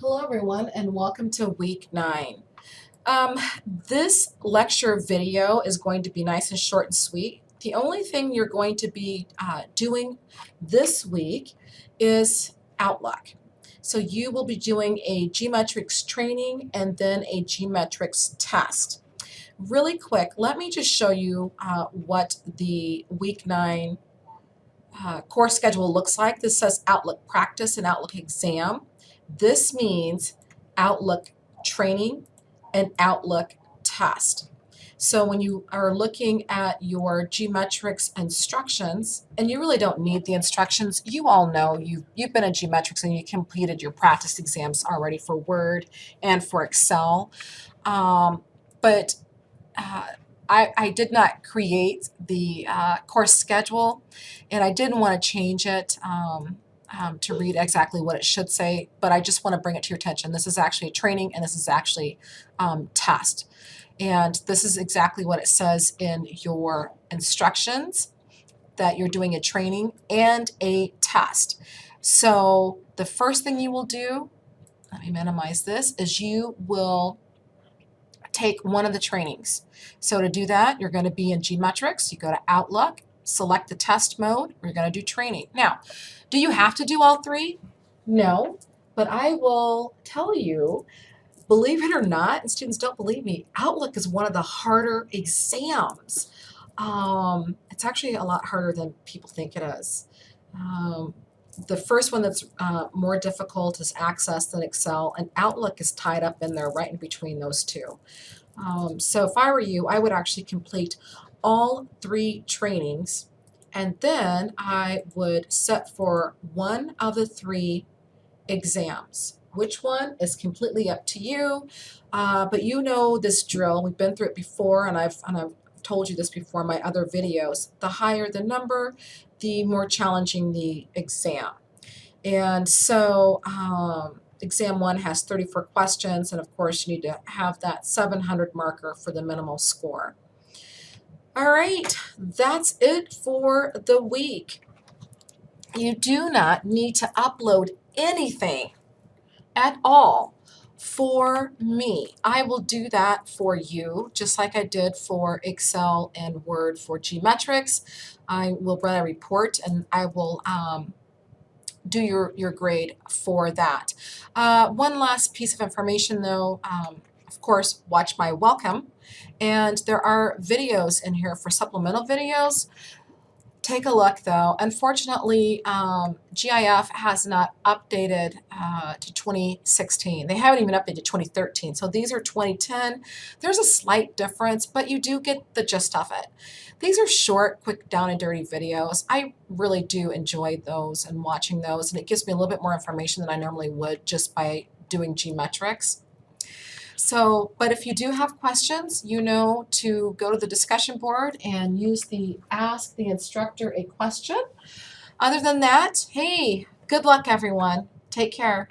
Hello everyone and welcome to week 9. This lecture video is going to be nice and short and sweet. The only thing you're going to be doing this week is Outlook. So you will be doing a Gmetrics training and then a Gmetrics test. Really quick, let me just show you what the week 9 course schedule looks like. This says Outlook practice and Outlook exam. This means Outlook training and Outlook test. So when you are looking at your Gmetrics instructions, and you really don't need the instructions, you all know you've been in Gmetrics and you completed your practice exams already for Word and for Excel. But I did not create the course schedule, and I didn't want to change it to read exactly what it should say, but I just want to bring it to your attention. This is actually a training, and this is actually test. And this is exactly what it says in your instructions, that you're doing a training and a test. So the first thing you will do, let me minimize this, is you will take one of the trainings. So to do that, you're going to be in Gmetrics. You go to Outlook, select the test mode. We're going to do training. Now, do you have to do all three? No, but I will tell you, believe it or not, and students don't believe me, Outlook is one of the harder exams. It's actually a lot harder than people think it is. The first one that's more difficult is Access than Excel, and Outlook is tied up in there right in between those two. So if I were you, I would actually complete all three trainings, and then I would set for one of the three exams. Which one is completely up to you, but you know this drill. We've been through it before, and I've told you this before in my other videos. The higher the number, the more challenging the exam. And so exam 1 has 34 questions, and of course you need to have that 700 marker for the minimal score. All right, that's it for the week. You do not need to upload anything at all for me. I will do that for you, just like I did for Excel and Word for Gmetrics. I will run a report, and I will do your grade for that. One last piece of information though, of course, watch my welcome, and there are videos in here for supplemental videos. Take a look though. Unfortunately, GIF has not updated to 2016. They haven't even updated 2013. So these are 2010. There's a slight difference, but you do get the gist of it. These are short, quick, down and dirty videos. I really do enjoy those and watching those, and it gives me a little bit more information than I normally would just by doing Gmetrics. So, but if you do have questions, you know to go to the discussion board and use the Ask the Instructor a Question. Other than that, hey, good luck everyone. Take care.